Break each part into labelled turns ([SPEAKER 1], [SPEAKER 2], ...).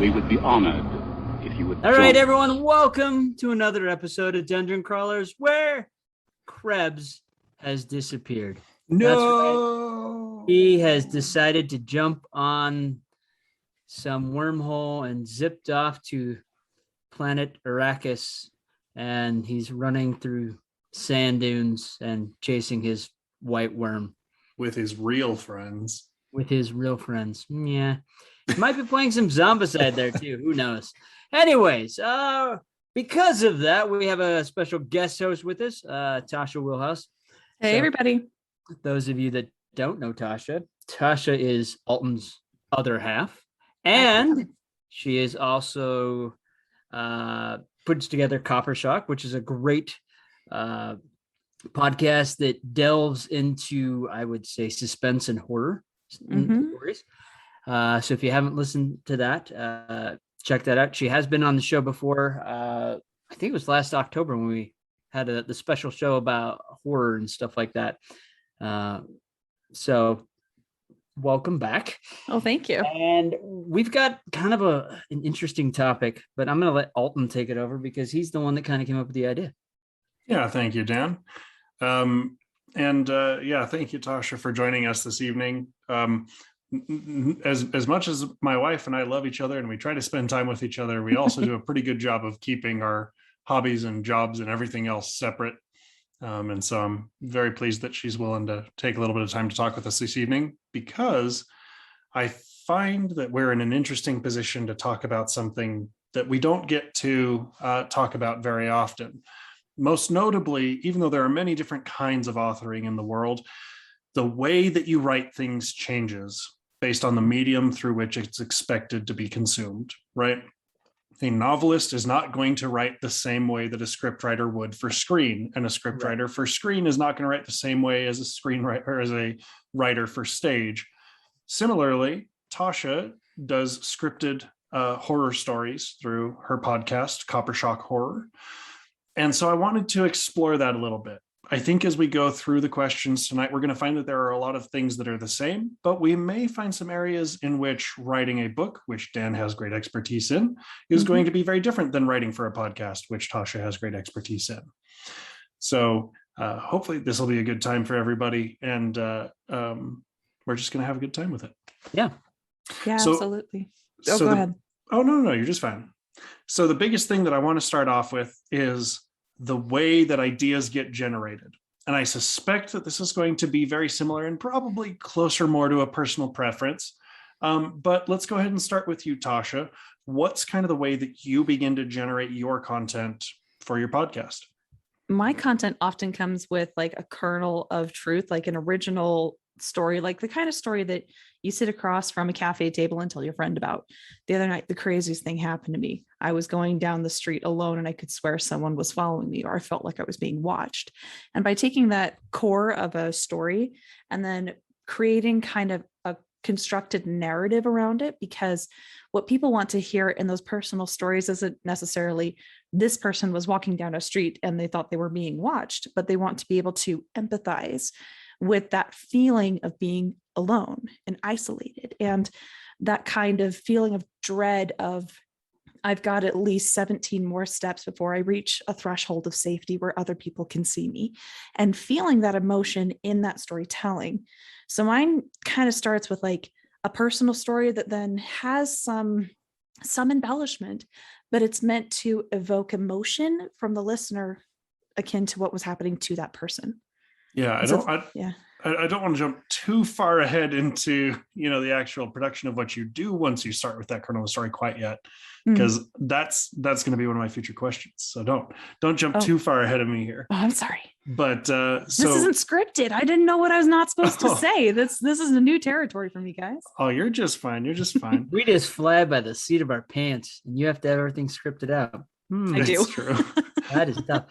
[SPEAKER 1] We would be honored if you would.
[SPEAKER 2] All right, everyone, welcome to another episode of Dungeon Crawlers, where Krebs has disappeared.
[SPEAKER 3] No,
[SPEAKER 2] That's right. He has decided to jump on some wormhole and zipped off to planet Arrakis, and he's running through sand dunes and chasing his white worm
[SPEAKER 3] with his real friends.
[SPEAKER 2] Yeah, he might be playing some Zombicide there too. Who knows? Anyways, because of that, we have a special guest host with us, Tasha Wilhouse.
[SPEAKER 4] Hey, everybody.
[SPEAKER 2] Those of you that don't know Tasha is Alton's other half, and she is also puts together Copper Shock, which is a great podcast that delves into, I would say, suspense and horror stories. So if you haven't listened to that, check that out. She has been on the show before. I think it was last October when we had the special show about horror and stuff like that. So welcome back.
[SPEAKER 4] Oh, thank you.
[SPEAKER 2] And we've got kind of an interesting topic, but I'm going to let Alton take it over because he's the one that kind of came up with the idea.
[SPEAKER 3] Yeah, thank you, Dan. Thank you, Tasha, for joining us this evening. As much as my wife and I love each other and we try to spend time with each other, we also do a pretty good job of keeping our hobbies and jobs and everything else separate. And so I'm very pleased that she's willing to take a little bit of time to talk with us this evening, because I find that we're in an interesting position to talk about something that we don't get to talk about very often. Most notably, even though there are many different kinds of authoring in the world, the way that you write things changes based on the medium through which it's expected to be consumed, right? A novelist is not going to write the same way that a scriptwriter would for screen, and a scriptwriter for screen is not going to write the same way as a screenwriter, as a writer for stage. Similarly, Tasha does scripted horror stories through her podcast, Copper Shock Horror. And so I wanted to explore that a little bit. I think as we go through the questions tonight, we're going to find that there are a lot of things that are the same, but we may find some areas in which writing a book, which Dan has great expertise in, is going to be very different than writing for a podcast, which Tasha has great expertise in. So hopefully this will be a good time for everybody, and we're just going to have a good time with it.
[SPEAKER 2] Yeah,
[SPEAKER 4] absolutely. Go ahead.
[SPEAKER 3] Oh, no, you're just fine. So the biggest thing that I want to start off with is the way that ideas get generated. And I suspect that this is going to be very similar and probably closer more to a personal preference. But let's go ahead and start with you, Tasha. What's kind of the way that you begin to generate your content for your podcast?
[SPEAKER 4] My content often comes with like a kernel of truth, like an original story, like the kind of story that you sit across from a cafe table and tell your friend about. The other night, the craziest thing happened to me. I was going down the street alone and I could swear someone was following me, or I felt like I was being watched. And by taking that core of a story and then creating kind of a constructed narrative around it, because what people want to hear in those personal stories isn't necessarily this person was walking down a street and they thought they were being watched, but they want to be able to empathize with that feeling of being alone and isolated, and that kind of feeling of dread of, I've got at least 17 more steps before I reach a threshold of safety where other people can see me, and feeling that emotion in that storytelling. So mine kind of starts with like a personal story that then has some embellishment, but it's meant to evoke emotion from the listener akin to what was happening to that person.
[SPEAKER 3] Yeah, I don't want to jump too far ahead into, the actual production of what you do once you start with that kernel of story quite yet, because that's going to be one of my future questions. So don't jump too far ahead of me here.
[SPEAKER 4] Oh, I'm sorry.
[SPEAKER 3] But
[SPEAKER 4] this isn't scripted. I didn't know what I was not supposed to say. This is a new territory for me, guys.
[SPEAKER 3] Oh, you're just fine.
[SPEAKER 2] We just fly by the seat of our pants, and you have to have everything scripted out.
[SPEAKER 4] I do.
[SPEAKER 3] True.
[SPEAKER 2] That is tough.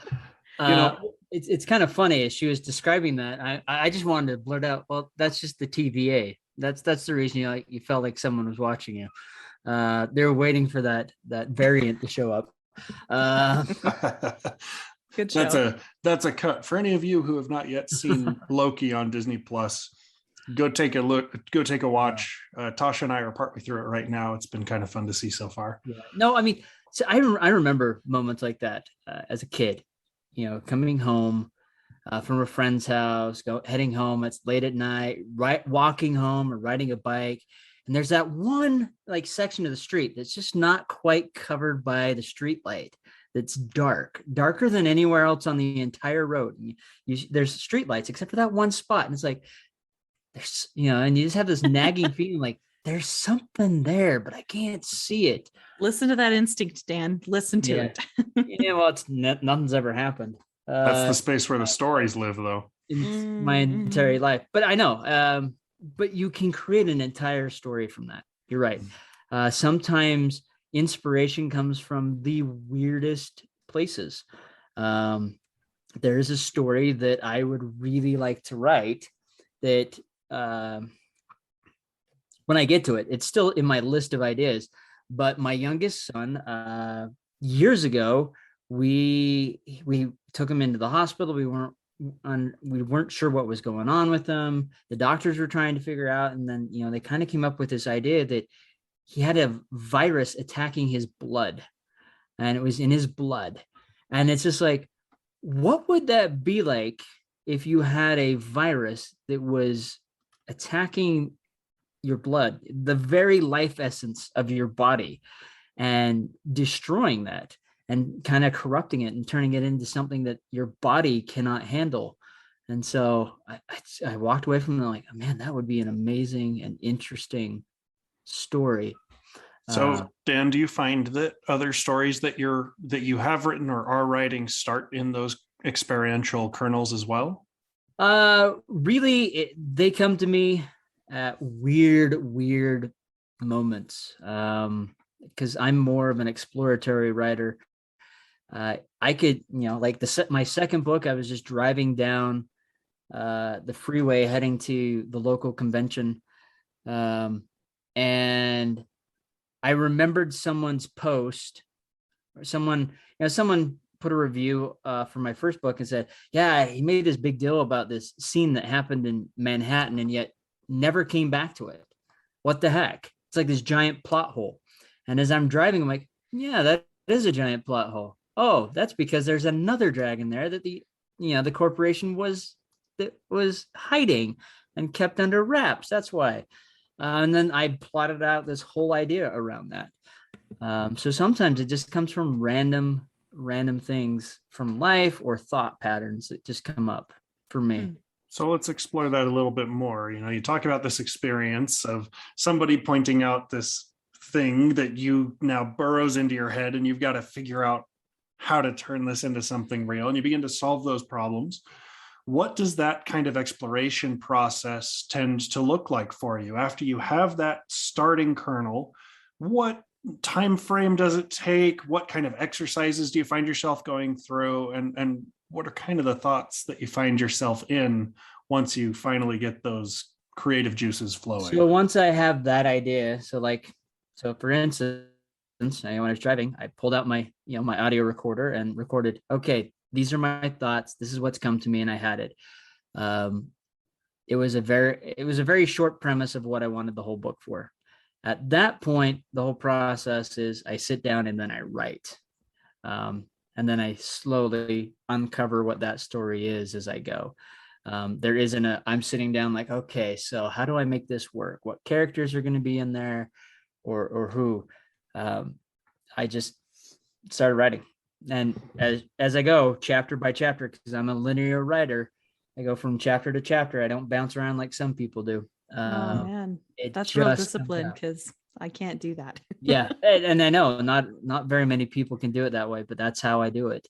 [SPEAKER 2] It's kind of funny as she was describing that. I just wanted to blurt out, well, that's just the TVA. That's the reason you felt like someone was watching you. They were waiting for that variant to show up.
[SPEAKER 4] Good show.
[SPEAKER 3] That's a cut for any of you who have not yet seen Loki on Disney Plus. Go take a look, go take a watch. Tasha and I are partway through it right now. It's been kind of fun to see so far.
[SPEAKER 2] Yeah. No, I mean, so I remember moments like that as a kid, coming home from a friend's house, heading home. It's late at night, right, walking home or riding a bike. And there's that one like section of the street that's just not quite covered by the street light. That's darker than anywhere else on the entire road. And there's street lights except for that one spot. And it's like, there's, and you just have this nagging feeling like there's something there, but I can't see it.
[SPEAKER 4] Listen to that instinct, Dan. Listen to it.
[SPEAKER 2] Well, nothing's ever happened.
[SPEAKER 3] That's the space where the stories live, though.
[SPEAKER 2] In my entire life. But I know, but you can create an entire story from that. You're right. Sometimes inspiration comes from the weirdest places. There is a story that I would really like to write that when I get to it, it's still in my list of ideas. But my youngest son, years ago, we took him into the hospital. We weren't sure what was going on with him. The doctors were trying to figure out, and then they kind of came up with this idea that he had a virus attacking his blood, and it was in his blood. And it's just like, what would that be like if you had a virus that was attacking your blood, the very life essence of your body, and destroying that and kind of corrupting it and turning it into something that your body cannot handle? And so I walked away from it like, man, that would be an amazing and interesting story.
[SPEAKER 3] So Dan, do you find that other stories that you have written or are writing start in those experiential kernels as well?
[SPEAKER 2] Really, they come to me at weird moments, because I'm more of an exploratory writer. I could, like my second book, I was just driving down the freeway heading to the local convention, and I remembered someone's post, or someone put a review for my first book and said, yeah, he made this big deal about this scene that happened in Manhattan and yet never came back to it. What the heck? It's like this giant plot hole. And as I'm driving, I'm like, yeah, that is a giant plot hole. Oh, that's because there's another dragon there that the corporation was hiding and kept under wraps. That's why. And then I plotted out this whole idea around that. So sometimes it just comes from random things from life or thought patterns that just come up for me.
[SPEAKER 3] So let's explore that a little bit more. You talk about this experience of somebody pointing out this thing that you now burrows into your head, and you've got to figure out how to turn this into something real, and you begin to solve those problems. What does that kind of exploration process tend to look like for you after you have that starting kernel? What time frame does it take? What kind of exercises do you find yourself going through? And what are kind of the thoughts that you find yourself in once you finally get those creative juices flowing?
[SPEAKER 2] So once I have that idea, so for instance, when I was driving, I pulled out my audio recorder and recorded, okay, these are my thoughts. This is what's come to me. And I had it. It was a very short premise of what I wanted the whole book for. At that point, the whole process is I sit down and then I write. And then I slowly uncover what that story is as I go. There isn't I'm sitting down like, okay, so how do I make this work? What characters are going to be in there or who? I just started writing. And as I go chapter by chapter, because I'm a linear writer, I go from chapter to chapter. I don't bounce around like some people do.
[SPEAKER 4] Oh man, that's real discipline, because I can't do that.
[SPEAKER 2] Yeah, and I know not very many people can do it that way, but that's how I do it.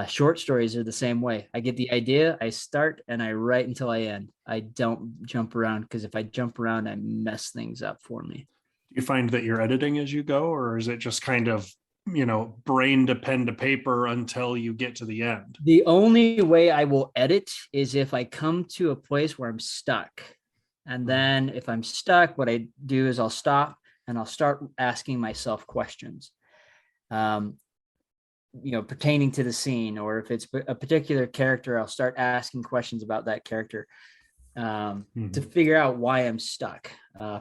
[SPEAKER 2] Short stories are the same way. I get the idea, I start, and I write until I end. I don't jump around, because if I jump around, I mess things up for me.
[SPEAKER 3] Do you find that you're editing as you go, or is it just kind of brain to pen to paper until you get to the end?
[SPEAKER 2] The only way I will edit is if I come to a place where I'm stuck. And then if I'm stuck, what I do is I'll stop and I'll start asking myself questions, pertaining to the scene, or if it's a particular character, I'll start asking questions about that character. to figure out why I'm stuck.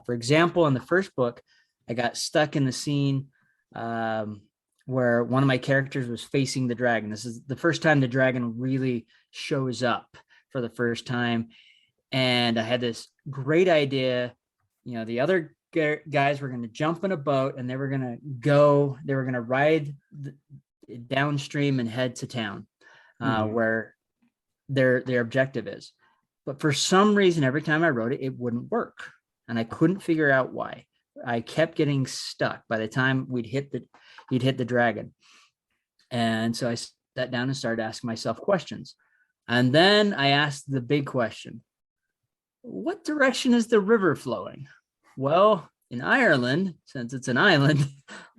[SPEAKER 2] For example, in the first book, I got stuck in the scene where one of my characters was facing the dragon. This is the first time the dragon really shows up for the first time. And I had this great idea. You know, the other guys were going to jump in a boat and they were going to ride downstream and head to town where their objective is. But for some reason, every time I wrote it, it wouldn't work. And I couldn't figure out why. I kept getting stuck by the time he'd hit the dragon. And so I sat down and started asking myself questions. And then I asked the big question: what direction is the river flowing? Well, in Ireland, since it's an island,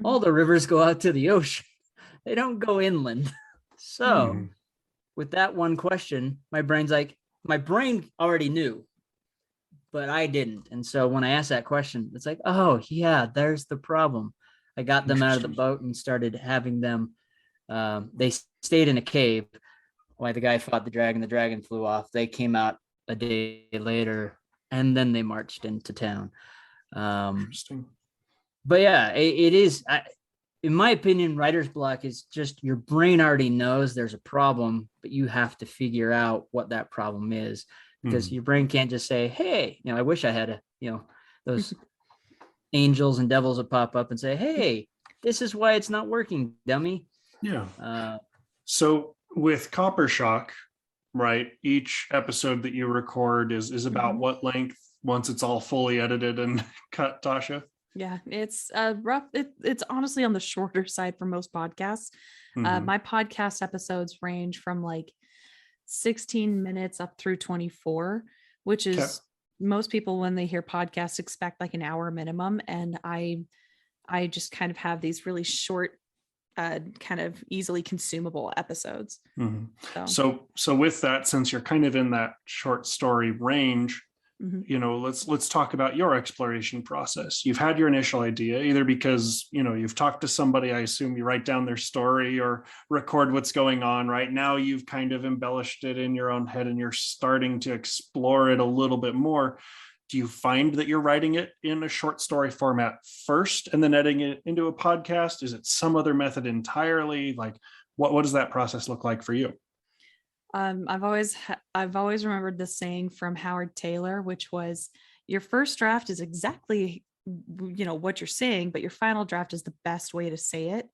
[SPEAKER 2] all the rivers go out to the ocean. They don't go inland. So with that one question, my brain already knew, but I didn't. And so when I asked that question, it's like, oh yeah, there's the problem. I got them out of the boat and started having them, they stayed in a cave while the guy fought the dragon flew off. They came out a day later and then they marched into town.
[SPEAKER 3] Interesting.
[SPEAKER 2] But yeah, it is, in my opinion, writer's block is just your brain already knows there's a problem, but you have to figure out what that problem is, because your brain can't just say, hey, I wish I had those angels and devils would pop up and say, hey, this is why it's not working, dummy.
[SPEAKER 3] Yeah. So with Copper Shock, right, each episode that you record is about what length once it's all fully edited and cut, Tasha?
[SPEAKER 4] Yeah, it's rough. It's honestly on the shorter side for most podcasts. My podcast episodes range from like 16 minutes up through 24, which is most people, when they hear podcasts, expect like an hour minimum. And I just kind of have these really short, kind of easily consumable episodes.
[SPEAKER 3] So with that, since you're kind of in that short story range, let's talk about your exploration process. You've had your initial idea, either because you've talked to somebody, I assume you write down their story or record what's going on. Right now you've kind of embellished it in your own head and you're starting to explore it a little bit more. Do you find that you're writing it in a short story format first and then editing it into a podcast? Is it some other method entirely? Like what does that process look like for you?
[SPEAKER 4] I've always remembered this saying from Howard Taylor, which was, your first draft is exactly, what you're saying, but your final draft is the best way to say it.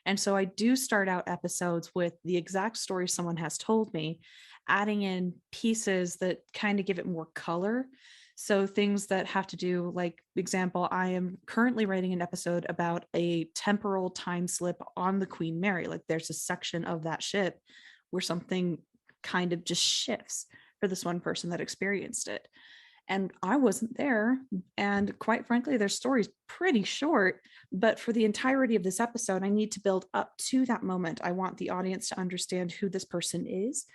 [SPEAKER 4] And so I do start out episodes with the exact story someone has told me, adding in pieces that kind of give it more color. So things that have to do, like, example, I am currently writing an episode about a temporal time slip on the Queen Mary. Like, there's a section of that ship where something kind of just shifts for this one person that experienced it. And I wasn't there. And quite frankly, their story's pretty short, but for the entirety of this episode, I need to build up to that moment. I want the audience to understand who this person is,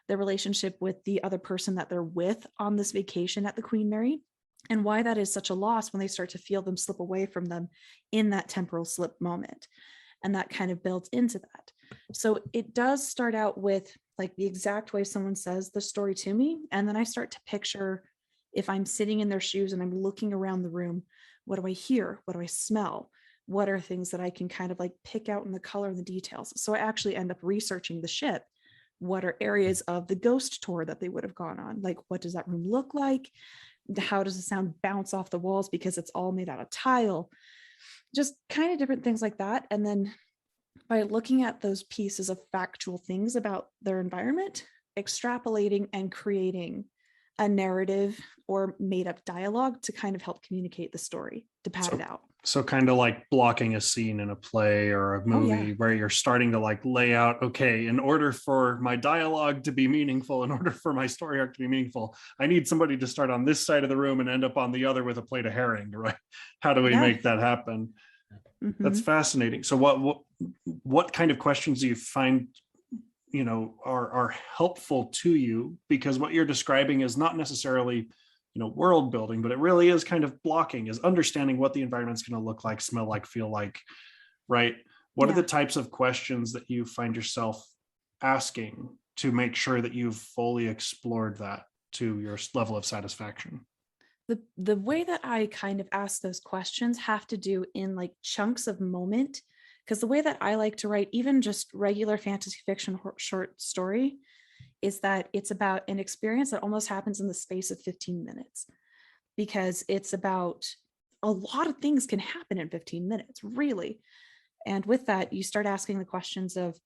[SPEAKER 4] their relationship with the other person that they're with on this vacation at the Queen Mary, and why that is such a loss when they start to feel them slip away from them in that temporal slip moment. And that kind of builds into that. So it does start out with like the exact way someone says the story to me. And then I start to picture, if I'm sitting in their shoes and I'm looking around the room, what do I hear? What do I smell? What are things that I can kind of like pick out in the color and the details? So I actually end up researching the ship. What are areas of the ghost tour that they would have gone on? Like, what does that room look like? How does the sound bounce off the walls because it's all made out of tile? Just kind of different things like that. And then by looking at those pieces of factual things about their environment, extrapolating and creating a narrative or made up dialogue to kind of help communicate the story, to pad it out.
[SPEAKER 3] So kind of like blocking a scene in a play or a movie where you're starting to like lay out, okay, in order for my dialogue to be meaningful, in order for my story arc to be meaningful, I need somebody to start on this side of the room and end up on the other with a plate of herring, right? How do we make that happen? That's fascinating. So what kind of questions do you find, are helpful to you? Because what you're describing is not necessarily, world building, but it really is kind of blocking, is understanding what the environment's going to look like, smell like, feel like, right? What are the types of questions that you find yourself asking to make sure that you've fully explored that to your level of satisfaction?
[SPEAKER 4] The way that I kind of ask those questions have to do in like chunks of moment, because the way that I like to write even just regular fantasy fiction short story is that it's about an experience that almost happens in the space of 15 minutes, because it's about a lot of things can happen in 15 minutes, really. And with that, you start asking the questions of,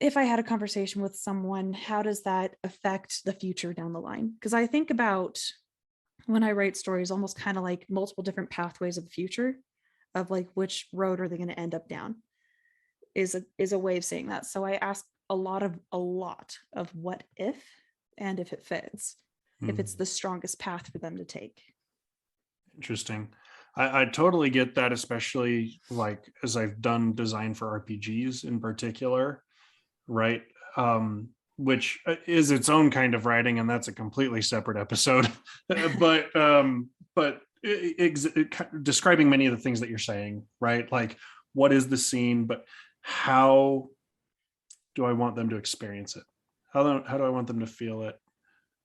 [SPEAKER 4] if I had a conversation with someone, how does that affect the future down the line? Because I think about, when I write stories, almost kind of like multiple different pathways of the future, of like which road are they going to end up down, is a way of saying that. So I ask a lot of what if, and if it fits, if it's the strongest path for them to take.
[SPEAKER 3] Interesting. I totally get that, especially like as I've done design for RPGs in particular, right? Which is its own kind of writing, and that's a completely separate episode. but describing many of the things that you're saying, right? Like, what is the scene, but how do I want them to experience it? How do I want them to feel it?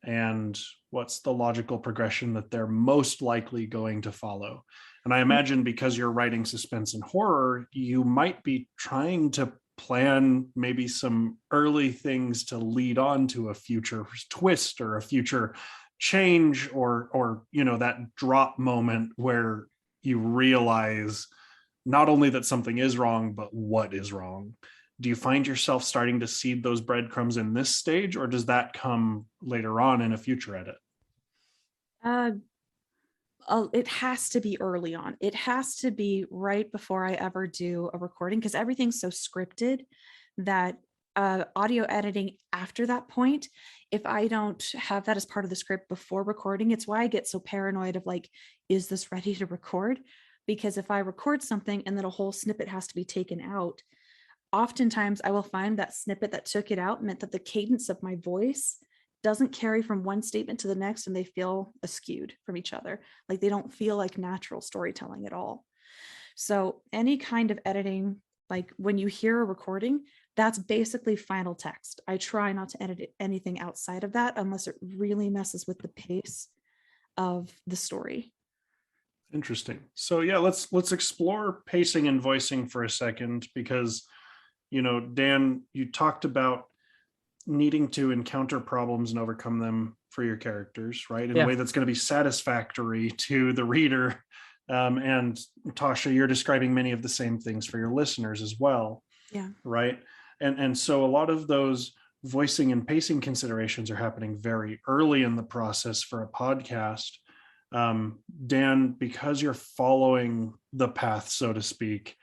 [SPEAKER 3] And what's the logical progression that they're most likely going to follow? And I imagine because you're writing suspense and horror, you might be trying to plan maybe some early things to lead on to a future twist or a future change, or that drop moment where you realize not only that something is wrong, but what is wrong. Do you find yourself starting to seed those breadcrumbs in this stage, or does that come later on in a future edit?
[SPEAKER 4] It has to be early on. It has to be right before I ever do a recording, because everything's so scripted that audio editing after that point, if I don't have that as part of the script before recording, it's why I get so paranoid of like, is this ready to record? Because if I record something and then a whole snippet has to be taken out, oftentimes I will find that snippet that took it out meant that the cadence of my voice doesn't carry from one statement to the next, and they feel askewed from each other. Like they don't feel like natural storytelling at all. So any kind of editing, like when you hear a recording, that's basically final text. I try not to edit anything outside of that unless it really messes with the pace of the story.
[SPEAKER 3] Interesting. So yeah, let's explore pacing and voicing for a second, because Dan, you talked about needing to encounter problems and overcome them for your characters, right? In a way that's going to be satisfactory to the reader. And Tasha, you're describing many of the same things for your listeners as well.
[SPEAKER 4] Yeah.
[SPEAKER 3] Right. And so a lot of those voicing and pacing considerations are happening very early in the process for a podcast. Dan, because you're following the path, so to speak,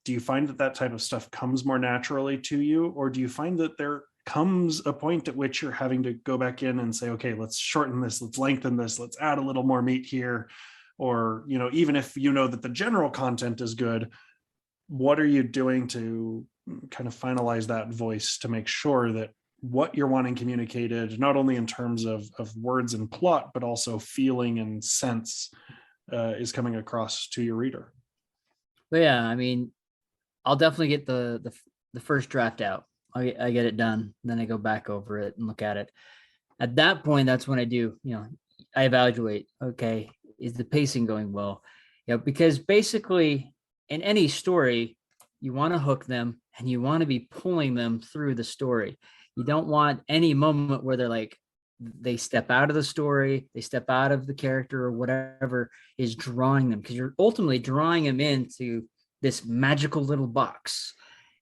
[SPEAKER 3] do you find that type of stuff comes more naturally to you, or do you find that there comes a point at which you're having to go back in and say, okay, let's shorten this, let's lengthen this, let's add a little more meat here? Or, even if you know that the general content is good, what are you doing to kind of finalize that voice to make sure that what you're wanting communicated, not only in terms of words and plot, but also feeling and sense, is coming across to your reader?
[SPEAKER 2] Well, yeah, I mean, I'll definitely get the first draft out. I get it done. Then I go back over it and look at it. At that point, that's when I do, I evaluate, okay, is the pacing going well? Because basically in any story, you want to hook them and you want to be pulling them through the story. You don't want any moment where they're like, they step out of the story, they step out of the character or whatever is drawing them, because you're ultimately drawing them into this magical little box.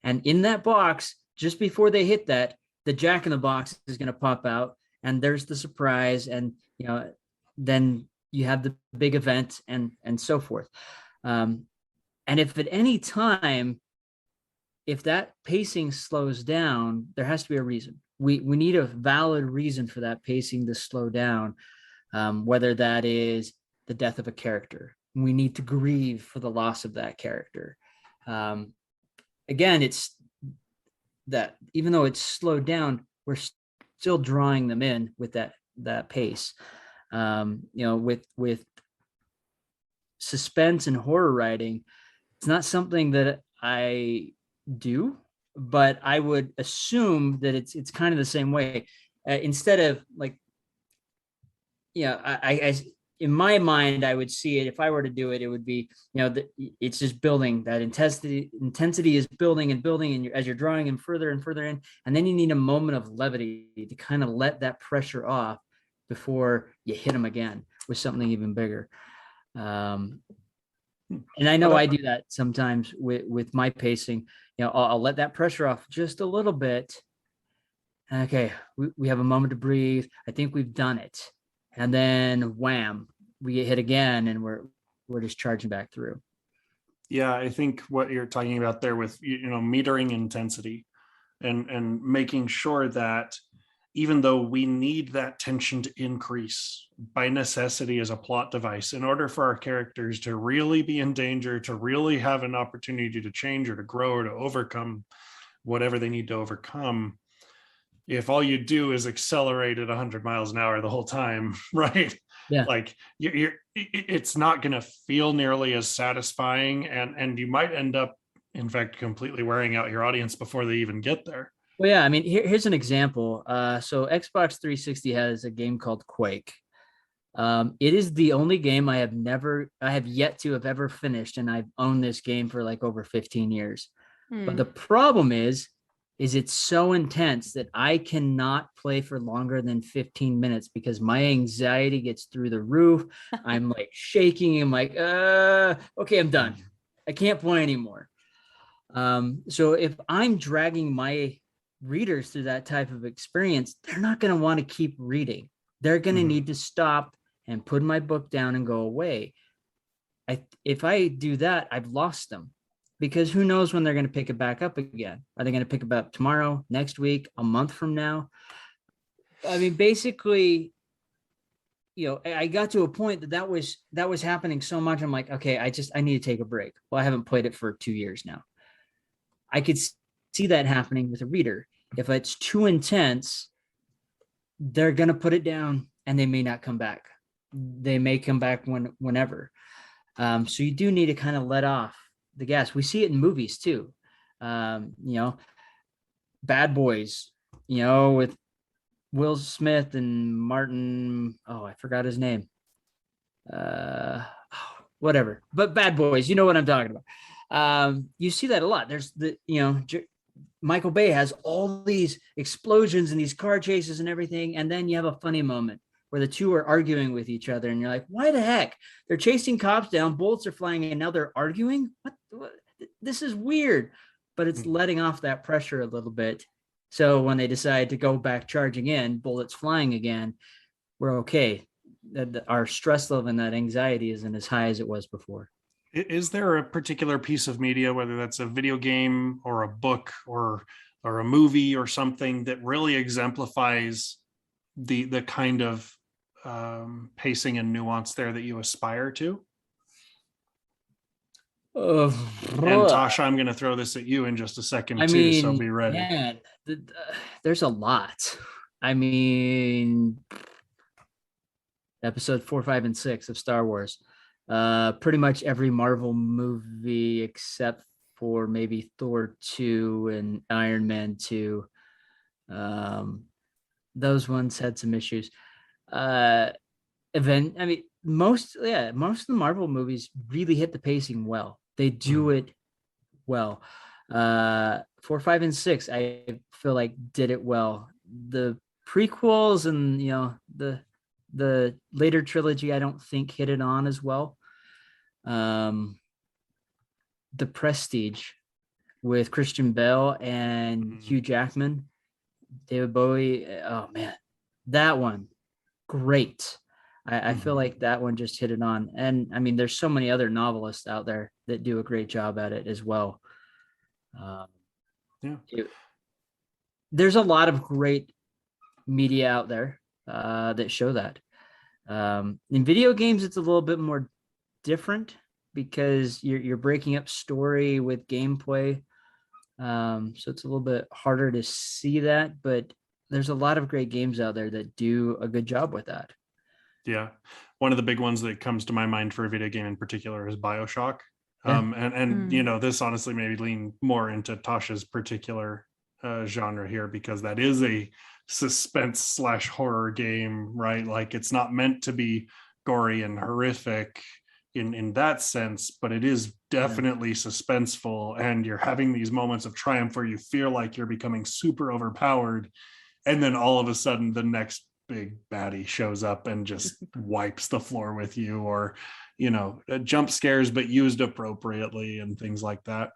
[SPEAKER 2] And in that box, just before they hit that, the Jack in the Box is going to pop out, and there's the surprise, and then you have the big event and so forth. And if at any time, if that pacing slows down, there has to be a reason. We need a valid reason for that pacing to slow down, whether that is the death of a character. We need to grieve for the loss of that character. Again, it's that even though it's slowed down, we're still drawing them in with that pace. With suspense and horror writing, it's not something that I do, but I would assume that it's kind of the same way. Instead of like yeah, in my mind, I would see it if I were to do it. It would be, it's just building that intensity. Intensity is building and building, and as you're drawing in further and further in, and then you need a moment of levity to kind of let that pressure off before you hit them again with something even bigger. And I know I do that sometimes with my pacing. I'll let that pressure off just a little bit. Okay, we have a moment to breathe. I think we've done it. And then wham, we get hit again, and we're just charging back through.
[SPEAKER 3] Yeah, I think what you're talking about there with metering intensity and making sure that even though we need that tension to increase by necessity as a plot device, in order for our characters to really be in danger, to really have an opportunity to change or to grow or to overcome whatever they need to overcome, if all you do is accelerate at 100 miles an hour the whole time, right?
[SPEAKER 2] Yeah.
[SPEAKER 3] Like it's not going to feel nearly as satisfying, and you might end up, in fact, completely wearing out your audience before they even get there.
[SPEAKER 2] Well, yeah, I mean, here's an example. So Xbox 360 has a game called Quake. It is the only game I have yet to have ever finished, and I've owned this game for like over 15 years. But the problem is it's so intense that I cannot play for longer than 15 minutes because my anxiety gets through the roof. I'm like shaking. I'm like, okay, I'm done. I can't play anymore. So if I'm dragging my readers through that type of experience, they're not going to want to keep reading. They're going to need to stop and put my book down and go away. If I do that, I've lost them, because who knows when they're going to pick it back up again. Are they going to pick it up tomorrow, next week, a month from now? I mean, basically, I got to a point that was happening so much. I'm like, okay, I need to take a break. Well, I haven't played it for 2 years now. I could see that happening with a reader. If it's too intense, they're going to put it down and they may not come back. They may come back whenever. So you do need to kind of let off the gas. We see it in movies too. Bad Boys, with Will Smith and Martin. Oh, I forgot his name. Whatever. But Bad Boys, you know what I'm talking about. You see that a lot. There's Michael Bay has all these explosions and these car chases and everything, and then you have a funny moment where the two are arguing with each other, and you're like, why the heck? They're chasing cops down, bullets are flying, and now they're arguing? What? This is weird. But it's letting off that pressure a little bit. So when they decide to go back charging in, bullets flying again, we're okay. Our stress level and that anxiety isn't as high as it was before.
[SPEAKER 3] Is there a particular piece of media, whether that's a video game or a book or a movie or something, that really exemplifies the kind of pacing and nuance there that you aspire to? And Tasha, I'm going to throw this at you in just a second too, so be ready.
[SPEAKER 2] Man, there's a lot. I mean, episode 4, 5, and 6 of Star Wars. Pretty much every Marvel movie except for maybe Thor 2 and Iron Man 2. Those ones had some issues. Most of the Marvel movies really hit the pacing well. They do it well. 4, 5, and 6, I feel like did it well. The prequels and the later trilogy, I don't think hit it on as well. The Prestige with Christian Bale and Hugh Jackman, David Bowie. Oh man, that one, great. I feel like that one just hit it on. And I mean, there's so many other novelists out there that do a great job at it as well. There's a lot of great media out there that show that. In video games, it's a little bit more different because you're breaking up story with gameplay. So it's a little bit harder to see that, but there's a lot of great games out there that do a good job with that. Yeah.
[SPEAKER 3] One of the big ones that comes to my mind for a video game in particular is BioShock.
[SPEAKER 2] Yeah.
[SPEAKER 3] And this honestly maybe lean more into Tasha's particular genre here, because that is a suspense slash horror game, right? Like it's not meant to be gory and horrific in that sense, but it is definitely suspenseful, and you're having these moments of triumph where you feel like you're becoming super overpowered, and then all of a sudden the next big baddie shows up and just wipes the floor with you, or jump scares but used appropriately and things like that.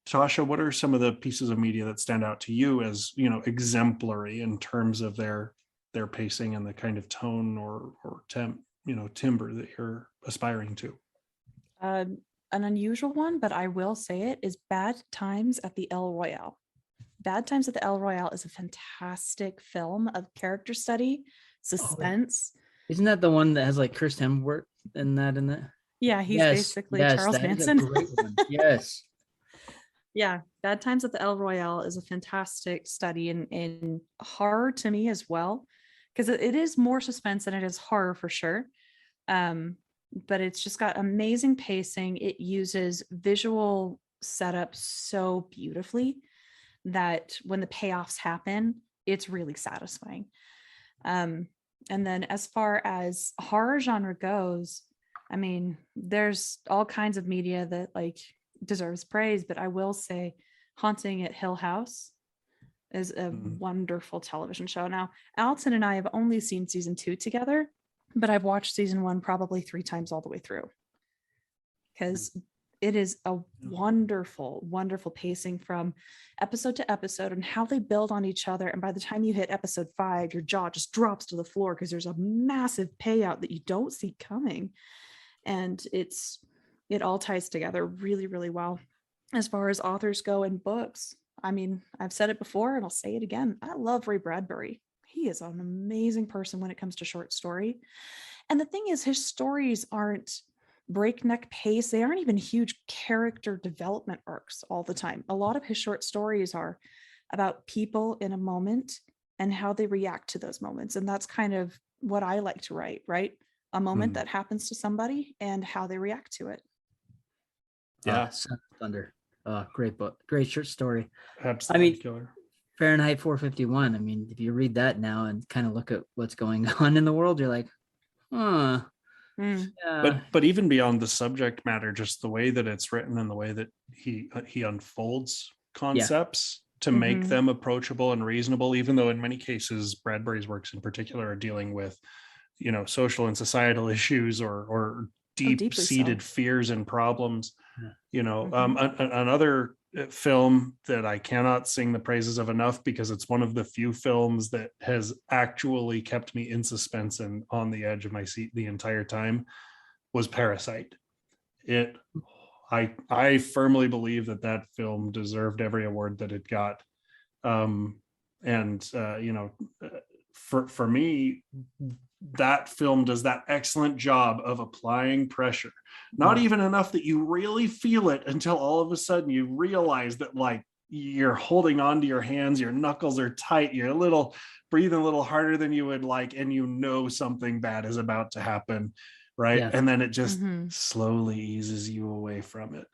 [SPEAKER 3] Tasha, what are some of the pieces of media that stand out to you as exemplary in terms of their pacing and the kind of tone or timbre that you're aspiring to?
[SPEAKER 4] An unusual one, but I will say it, is Bad Times at the El Royale. Bad Times at the El Royale is a fantastic film of character study, suspense.
[SPEAKER 2] Isn't that the one that has like Chris Hemsworth in that?
[SPEAKER 4] Yeah, he's basically Charles Manson.
[SPEAKER 2] Yes.
[SPEAKER 4] Yeah, Bad Times at the El Royale is a fantastic study in horror to me as well, because it is more suspense than it is horror for sure. But it's just got amazing pacing. It uses visual setup so beautifully that when the payoffs happen, it's really satisfying. And then as far as horror genre goes, I mean, there's all kinds of media that like deserves praise, but I will say Haunting at Hill House is a wonderful television show. Now, Alton and I have only seen season 2 together, but I've watched season 1 probably 3 times all the way through, because it is a wonderful, wonderful pacing from episode to episode and how they build on each other. And by the time you hit episode 5, your jaw just drops to the floor because there's a massive payout that you don't see coming. And it all ties together really, really well. As far as authors go in books, I mean, I've said it before and I'll say it again. I love Ray Bradbury. He is an amazing person when it comes to short story. And the thing is, his stories aren't breakneck pace. They aren't even huge character development arcs all the time. A lot of his short stories are about people in a moment and how they react to those moments. And that's kind of what I like to write, right? A moment that happens to somebody and how they react to it.
[SPEAKER 2] Yeah. Thunder. Great book. Great short story.
[SPEAKER 3] Absolutely.
[SPEAKER 2] I mean,
[SPEAKER 3] killer.
[SPEAKER 2] Fahrenheit 451. I mean, if you read that now and kind of look at what's going on in the world, you're like, huh.
[SPEAKER 3] But even beyond the subject matter, just the way that it's written and the way that he unfolds concepts to make them approachable and reasonable, even though in many cases Bradbury's works in particular are dealing with social and societal issues or deep-seated fears and problems. Another film that I cannot sing the praises of enough, because it's one of the few films that has actually kept me in suspense and on the edge of my seat the entire time, was Parasite. I firmly believe that film deserved every award that it got. For me, that film does that excellent job of applying pressure, not even enough that you really feel it until all of a sudden you realize that like you're holding on to your hands, your knuckles are tight, you're breathing a little harder than you would like, and something bad is about to happen, right? And then it just slowly eases you away from it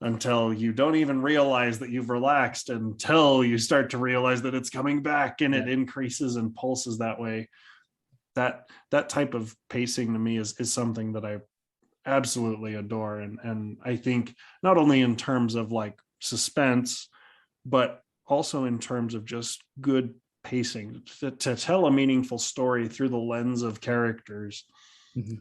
[SPEAKER 3] until you don't even realize that you've relaxed, until you start to realize that it's coming back, and it increases and pulses that way. That type of pacing to me is something that I absolutely adore. And I think not only in terms of like suspense, but also in terms of just good pacing to tell a meaningful story through the lens of characters.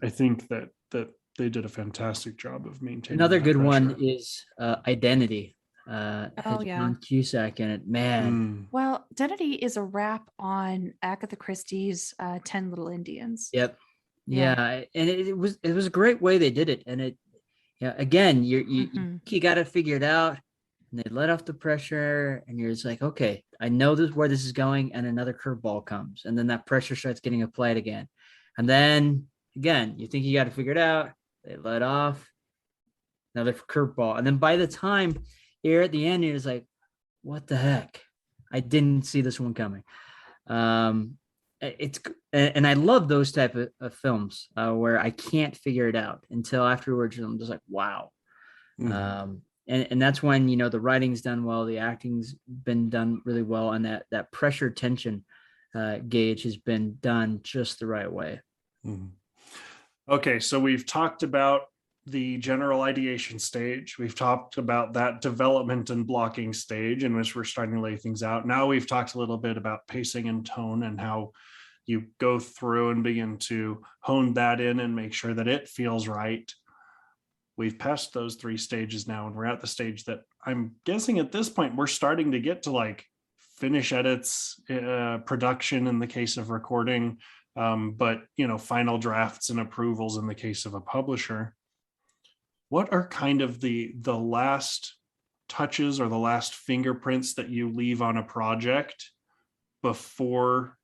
[SPEAKER 3] I think that they did a fantastic job of maintaining.
[SPEAKER 2] Another good
[SPEAKER 3] pressure.
[SPEAKER 2] one is Identity. John Cusack in it, man.
[SPEAKER 4] Well, Identity is a wrap on Agatha Christie's 10 Little Indians.
[SPEAKER 2] Yep. Yeah. And it was a great way they did it. And it, again, you got to figure it out, and they let off the pressure, and you're just like, okay, I know where this is going, and another curveball comes, and then that pressure starts getting applied again, and then again, you think you got to figure it out, they let off another curveball, and then by the time you're at the end, you're just like, what the heck? I didn't see this one coming. And I love those type of films where I can't figure it out until afterwards. I'm just like, wow. and that's when, you know, the writing's done well, the acting's been done really well, and that pressure tension gauge has been done just the right way.
[SPEAKER 3] Mhm. Okay, so we've talked about the general ideation stage. We've talked about that development and blocking stage in which we're starting to lay things out. Now we've talked a little bit about pacing and tone and how you go through and begin to hone that in and make sure that it feels right. We've passed those 3 stages now, and we're at the stage that I'm guessing at this point we're starting to get to like finish edits, production in the case of recording, but you know, final drafts and approvals in the case of a publisher. What are kind of the last touches or the last fingerprints that you leave on a project before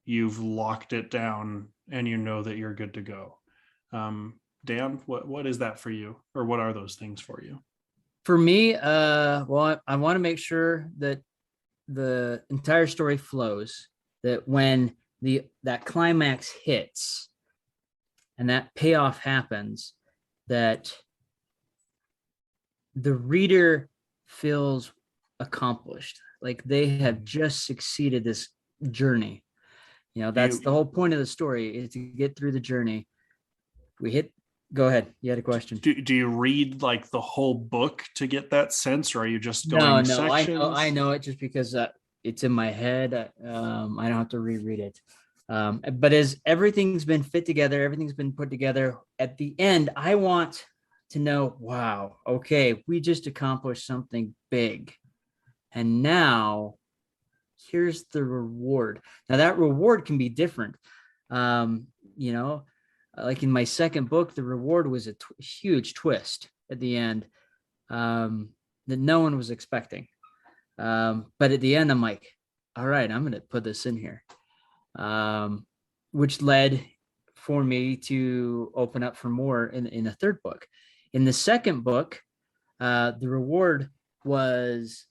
[SPEAKER 3] you've locked it down and you know that you're good to go? Dan, what is that for you, or what are those things for you?
[SPEAKER 2] For me, well, I want to make sure that the entire story flows, that when that climax hits and that payoff happens, that the reader feels accomplished, like they have just succeeded this journey. You know, that's the whole point of the story, is to get through the journey. Go ahead. You had a question.
[SPEAKER 3] Do you read like the whole book to get that sense, or are you just going
[SPEAKER 2] No,
[SPEAKER 3] sections?
[SPEAKER 2] I know it just because it's in my head. I don't have to reread it. But as everything's been fit together, everything's been put together, at the end, I want to know, wow, okay, we just accomplished something big. And now here's the reward. Now that reward can be different. You know, like in my second book, the reward was a huge twist at the end that no one was expecting. But at the end, I'm like, all right, I'm going to put this in here, which led for me to open up for more in the third book. In the second book, the reward was